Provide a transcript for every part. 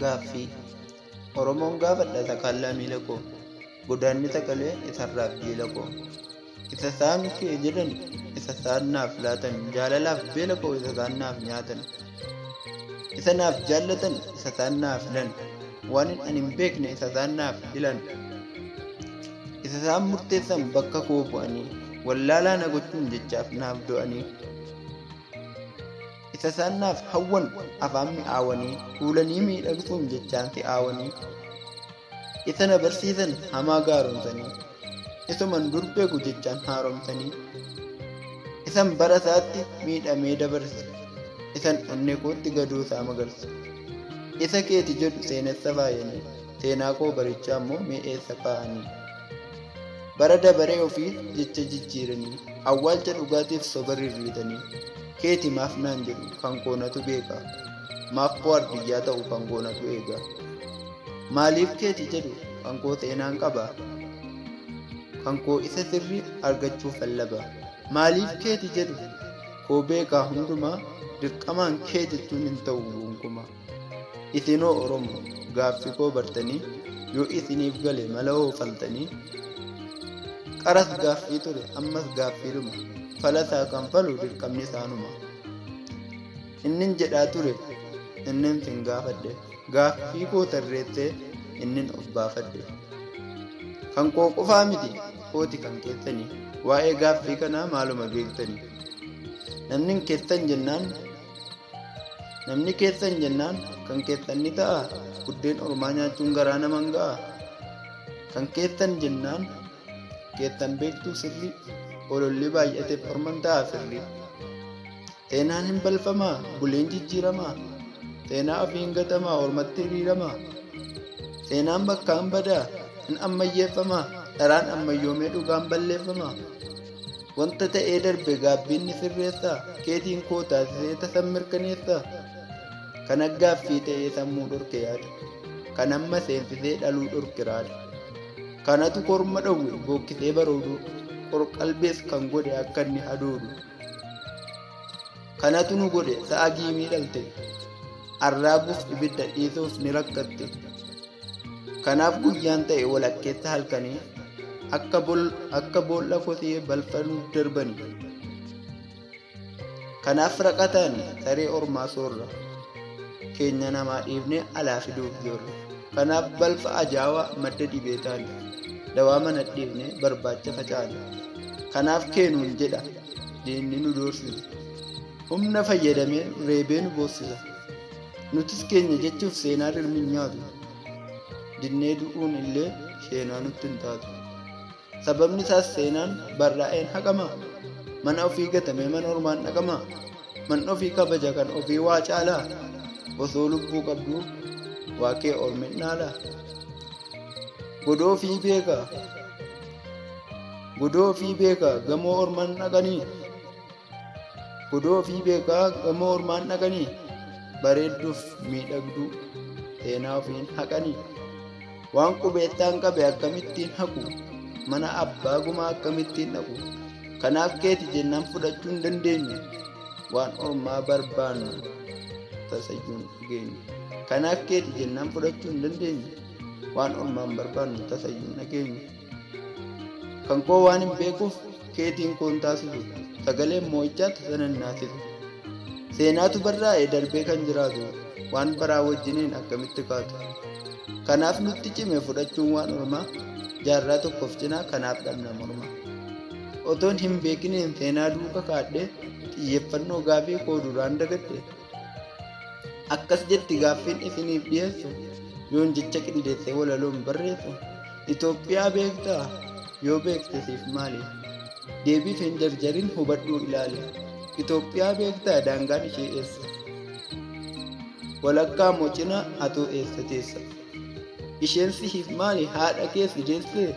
Gaaffii Oromoon gaafadha takallaa miila koo godaanni takalee isarraaf jiila koo isa isaan kee jedhan isa isaan naaf laatan jaalalaaf beela koo isa isaan naaf nyaatan isa naaf jaallatan isa isaan naaf filan waan ani hin beekne isa isaan naaf filan isa isaan murteessan bakka koo bu'anii wallaalaa na gochuun jechaaf naaf do'anii isa isaan naaf hawwan afaan mi'aawanii fuulanii miidhagsuun jechaan si'aawanii isa na barsiisan hamaa gaaromsanii isuman dur beeku jechaan haaromsanii isan bara isaatti miidhamee dabarse isan onnee kootti gaduu isaa magarse isa keeti jedhu seenessa faayanii seenaa koo barichaa immoo mi'eessa kaa'anii bara dabaree ofii jecha jijjiiranii awwaalcha dhugaatiif soba rirriitanii keeti maaf naan jedhu kan koonatu beeka maaf bu'aar biyyaa ta'u kan koonatu eega maaliif keeti jedhu kan koo seenaan qaba kan koo isa sirrii argachuuf lallaba maaliif keeti jedhu koo beekaa hundumaa dirqamaan kee jechuun hin ta'u gonkumaa isinoo Oromoo gaaffii koo bartanii yoo isiniif gale mala oofaltanii qaras gaaffii ture ammas gaaffiidhuma falasaa kan falu dirqamni isaanuma innin jedhaa ture innin sin gaafadhe gaaffii koo tarreessee innin of baafadhe kan koo qofaa miti kooti kan keessanii waa'ee gaaffii kanaa maaluma beektanii namni keessan jennaan kan keessan ni ta'a buddeen ormaa nyaachuun garaa naman ga'a kan keessan jennaan keessan beektuu sirrii ololli baay'ateef orman ta'a sirrii seenaan hin balfamaa buleen jijjiiramaa seenaa ofiin gatamaa ormatti hiriiramaa seenaan bakkaan badaa hin ammayyeeffamaa dharaan ammayyoomee dhugaan balleeffamaa wanta ta'ee darbe gaabbiin ni sirreessaa keetiin koo taasisee tasan mirkaneessaa kan gaaffii ta'ee sammuu dhorke yaada kan amma seensisee dhaluu dhorke raada kanatu korma dhowwe bookkisee baroodu qorqalbees kan godhe akka inni hadoodu kanatu nu godhe sa'a giimii dhalte arraabuuf ibidda dhiisuuf ni rakkatte kanaaf guyyaan ta'e walakkeessa halkanii akka boolla kosee balfanuuf darbanii kanaaf raqataani saree ormaa soorra keenya namaa dhiifnee alaa fiduuf joorra kanaaf balfa ajaawaa madda dhibee taane dawaa mana dhiifnee barbaacha facaane kanaaf keenuun jedha diinni nu doorsisa humna fayyadamee reebee nu boossisa nutis keenya jechuuf seenaa ilmi nyaatu dinnee du'uun illee seenaa nutti hin taatu sababni isaas seenaan barraa'een haqamaa mana ofii gatamee mana ormaan dhaqamaa man ofii kabaja kan ofii waa caalaa osoo lubbuu qabduu waaqee ormin dhaalaa godoo ofii beekaa gamoo ormaan dhaqanii bareedduuf miidhagduu seenaa ofiin haqanii waan qubeettaan qabe akkamittiin haqu mana abbaa gumaa akkamittiin dhaqu kanaaf keeti jennaan fudhachuu hin dandeenyu waan ormaa barbaannu tasayyuun dhageenyu kanaaf keeti jennaan fudhachuu hin dandeenyu waan ormaan barbaannu tasayyuun dhageenyu kan koo waan hin beekuuf keetiin koon taasisu sagaleen moo'ichaa tasanan naasisu seenaatu barraa'e darbee kan jiraatu waan baraa wajjiniin akkamitti kaatu kanaaf nutti cime fudhachuun waan ormaa jaarraa tokkoof cinaa kanaaf dhabna mormaa otoon hin beekiniin seenaa duuka kaadhee xiyyeeffannoo gaaffii koo duraan dagadhe akkas jetti gaaffiin isiniif dhiyeessu yoon jecha qindeessee walaloon barreessu Itoophiyaa beektaa yoo beekte siif maali deebiif hin jarjarin hubadhuu ilaali Itoophiyaa beektaa daangaan ishee eessa walakkaa moo cinaa atoo eessa teessa isheen siif maali haadha keessi deessee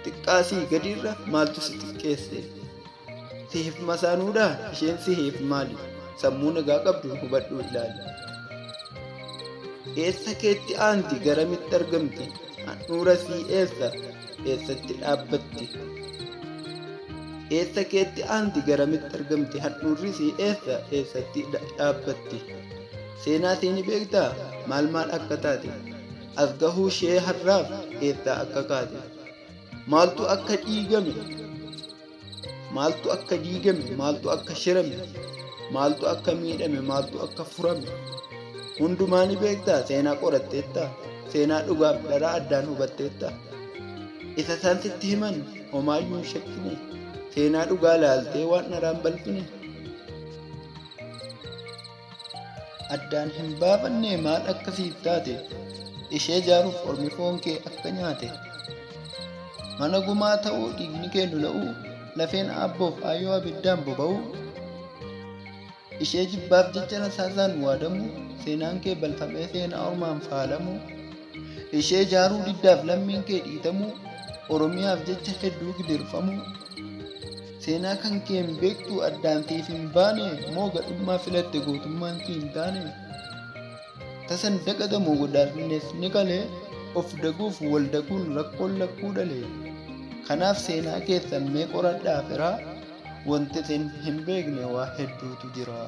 xiqqaasii gadiirra maaltu si xiqqeesse siif masaanuudha isheen siif maali sammuu nagaa qabdu hubadhuu ilaali eessa keetti aanti garamitti argamti handhuura sii eessatti dhaabbatti eessa keetti aanti garamitti argamti handhuurri sii eessatti dhaabbatti Seenaa ni beektaa? Maal akka taate? As gahuu ishee har'aaf eessaa akka kaate? Maaltu akka dhiigame? Maaltu akka diigame? Maaltu akka shirame? Maaltu akka miidhame? Maaltu akka furame? Hundumaa ni beektaa? Seenaa qoratteettaa? Seenaa dhugaaf dharaa addaan hubatteettaa? Isa isaan sitti himan homaayyuu hin shakkine? Seenaa dhugaa laaltee waan dharaan balfine? Addaan hin baafanne maal akkasiif taate? Ishee jaaruuf ormi foon kee akka nyaate? Mana gumaa ta'uu dhiigni kee lola'uu? Lafeen abboof ayyoo abiddaan boba'uu? Ishee jibbaaf jecha rasaasaan waadamuu? Seenaan kee balfamee seenaa ormaan faalamuu? Ishee jaaruu diddaaf lammiin kee dhiitamuu? Oromiyaaf jecha hedduu gidirfamuu? Seenaa kan kee hin beektu addaan siif hin baane moo gadhummaa filatte gootummaan si hin taane? Tasan dagatamu godaannes ni qalee of daguuf wal daguun rakkoon lakkuu dhalee. Kanaaf seenaa keessan mee qoradhaa firaa wanti isin hin beekne waa hedduutu jira.